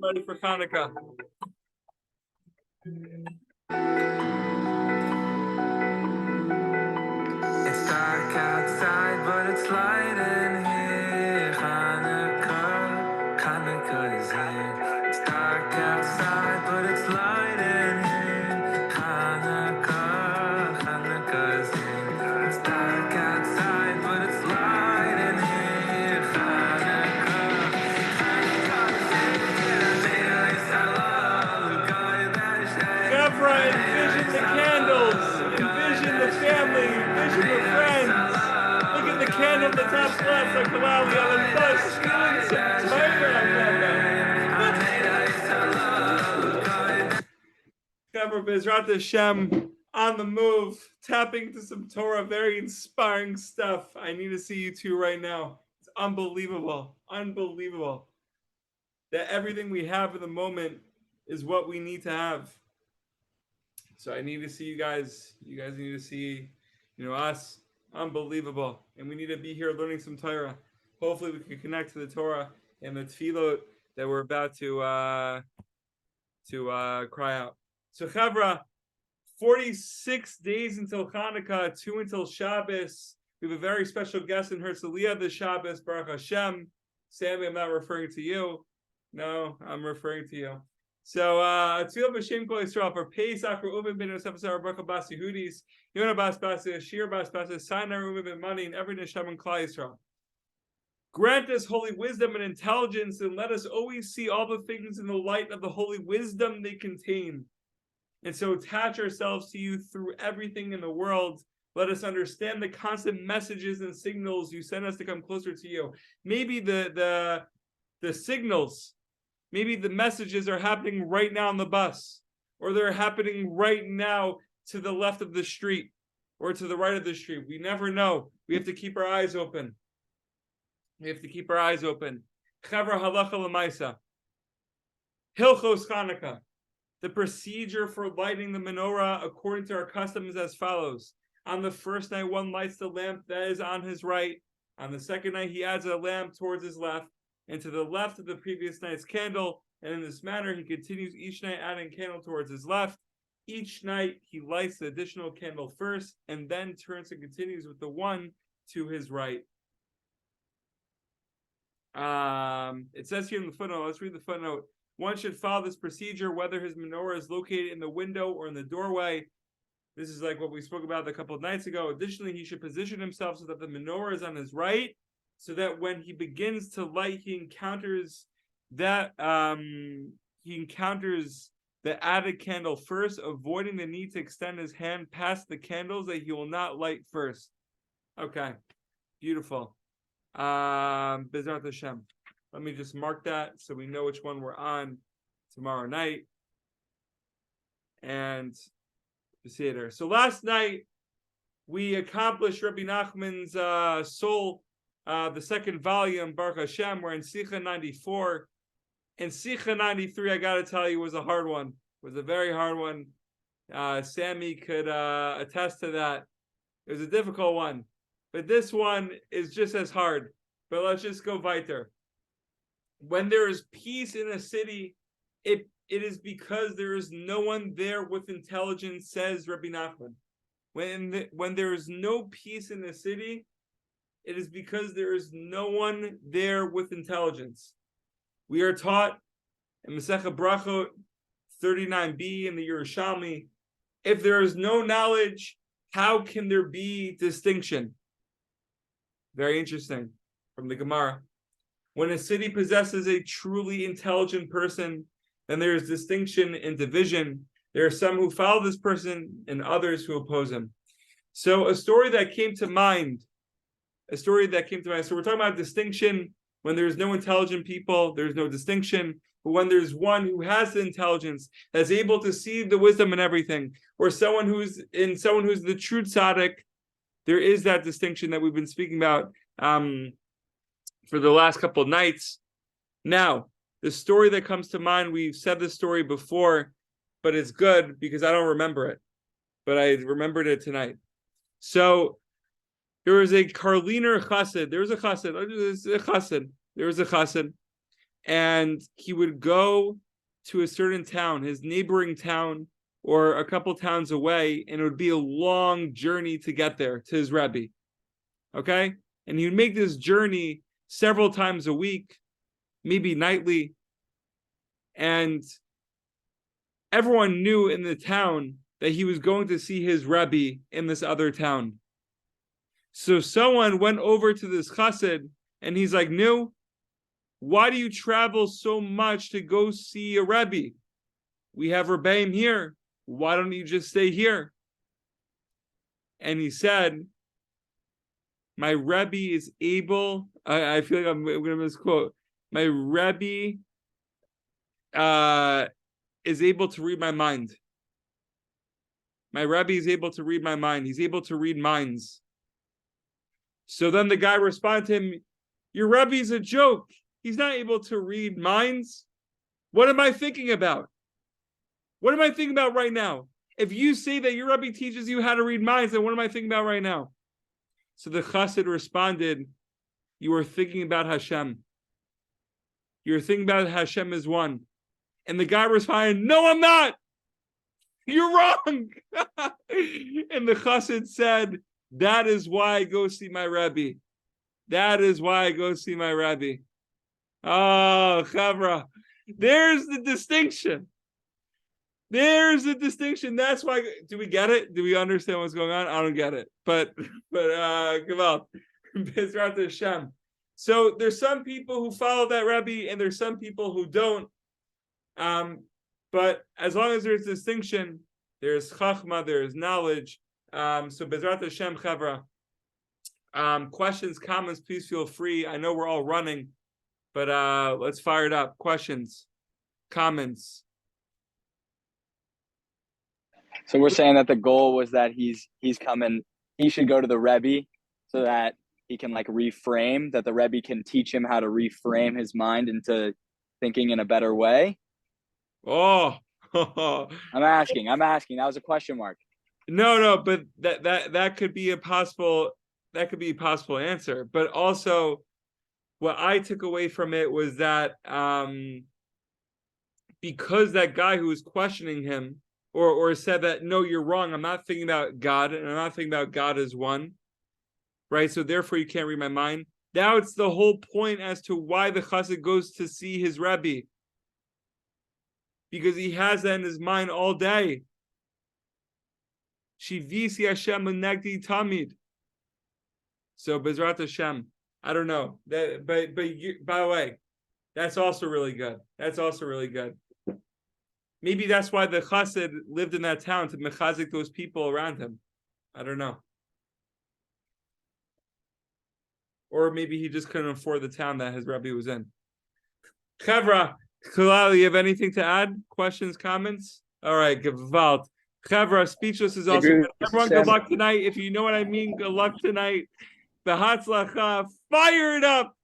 Ready for Hanukkah. It's dark outside, but it's light in here. Hanukkah is here. It's dark outside, but it's light in here. Hanukkah is here. It's dark outside, but it's light in here. Gavra, envision the candles, envision the family, envision the friends. Look at the candle at the top left, like Kalali on the bus, feeling some Torah. Gavra Bezrat Hashem on the move, tapping to some Torah, very inspiring stuff. I need to see you two right now. It's unbelievable, unbelievable that everything we have at the moment is what we need to have. So I need to see you guys. You guys need to see, us. Unbelievable. And we need to be here learning some Torah. Hopefully we can connect to the Torah and the tefillot that we're about to cry out. So Chavra, 46 days until Hanukkah, 2 until Shabbos. We have a very special guest in Herzliya this Shabbos, Baruch Hashem. Sammy, I'm not referring to you. No, I'm referring to you. So, Tzil b'Shem Kol Yisrael for Pesach for Uven ben Yosef Asar Baruch Bas Yehudis Yonah Bas Bas Shir Bas Bas Sinai Uven ben Mani and every Neshama in Klal Yisrael. Grant us holy wisdom and intelligence, and let us always see all the things in the light of the holy wisdom they contain. And so, attach ourselves to you through everything in the world. Let us understand the constant messages and signals you send us to come closer to you. Maybe the signals. Maybe the messages are happening right now on the bus, or they're happening right now to the left of the street, or to the right of the street. We never know. We have to keep our eyes open. We have to keep our eyes open. Chavra halacha l'maisa. Hilchos Chanukah. The procedure for lighting the menorah according to our custom is as follows. On the first night, one lights the lamp that is on his right. On the second night, he adds a lamp towards his left, and to the left of the previous night's candle, and in this manner he continues each night adding candle towards his left. Each night he lights the additional candle first, and then turns and continues with the one to his right. It says here in the footnote, let's read the footnote. One should follow this procedure whether his menorah is located in the window or in the doorway. This is like what we spoke about a couple of nights ago. Additionally, he should position himself so that the menorah is on his right, so that when he begins to light, he encounters the added candle first, avoiding the need to extend his hand past the candles that he will not light first. Okay, beautiful. Bezrat Hashem. Let me just mark that so we know which one we're on tomorrow night. And see it there. So last night we accomplished Rabbi Nachman's soul. The second volume, Baruch Hashem, we're in Sichot 94. And Sichot 93, I got to tell you, was a hard one. It was a very hard one. Sammy could attest to that. It was a difficult one. But this one is just as hard. But let's just go weiter. When there is peace in a city, it is because there is no one there with intelligence, says Rabbi Nachman. When there is no peace in the city, it is because there is no one there with intelligence. We are taught in Masechet Brachot 39b in the Yerushalmi, if there is no knowledge, how can there be distinction? Very interesting from the Gemara. When a city possesses a truly intelligent person, then there is distinction and division. There are some who follow this person and others who oppose him. So a story that came to mind. So we're talking about distinction. When there's no intelligent people, there's no distinction. But when there's one who has the intelligence, that's able to see the wisdom in everything, or someone who's the true tzaddik, there is that distinction that we've been speaking about for the last couple of nights. Now, the story that comes to mind, we've said this story before, but it's good because I don't remember it, but I remembered it tonight. So there was a Karliner chassid. There was a chassid. and he would go to a certain town, his neighboring town, or a couple towns away, and it would be a long journey to get there to his Rebbe. Okay? And he would make this journey several times a week, maybe nightly. And everyone knew in the town that he was going to see his Rebbe in this other town. So someone went over to this chassid, and he's like, "No, why do you travel so much to go see a Rebbe? We have Rebbeim here. Why don't you just stay here?" And he said, "My Rebbe is able," I feel like I'm going to misquote, "My Rebbe is able to read my mind. My Rebbe is able to read my mind. He's able to read minds." So then the guy responded to him, "Your Rebbe's a joke. He's not able to read minds. What am I thinking about? What am I thinking about right now? If you say that your Rebbe teaches you how to read minds, then what am I thinking about right now?" So the chassid responded, "You are thinking about Hashem. You're thinking about Hashem as one." And the guy responded, "No, I'm not. You're wrong." And the chassid said, "That is why I go see my Rebbe. That is why I go see my Rebbe." Oh, Chavra, there's the distinction. There's the distinction. That's why. Do we get it? Do we understand what's going on? I don't get it. But Gaval, Bezrat Hashem. So there's some people who follow that Rebbe, and there's some people who don't. But as long as there's distinction, there's chachma, there's knowledge. So Bezrat Hashem, Chavra. Questions, comments, please feel free. I know we're all running, but let's fire it up. Questions, comments. So we're saying that the goal was that he's coming. He should go to the Rebbe so that he can like reframe. That the Rebbe can teach him how to reframe his mind into thinking in a better way. Oh, I'm asking. That was a question mark. No, but that could be a possible answer. But also, what I took away from it was that because that guy who was questioning him or said that, "No, you're wrong. I'm not thinking about God, and I'm not thinking about God as one." Right? So therefore you can't read my mind. Now it's the whole point as to why the chassid goes to see his Rebbe. Because he has that in his mind all day. Shivisi Hashem Negdi Tamid. So Bezrat Hashem. I don't know. But by the way, that's also really good. Maybe that's why the chassid lived in that town, to mechazik those people around him. I don't know. Or maybe he just couldn't afford the town that his Rebbe was in. Chavra, Kalal, you have anything to add? Questions, comments? All right, Gevalt. Chavra, speechless is also good. Everyone, good luck tonight. If you know what I mean, good luck tonight. Behatzlacha, fire it up.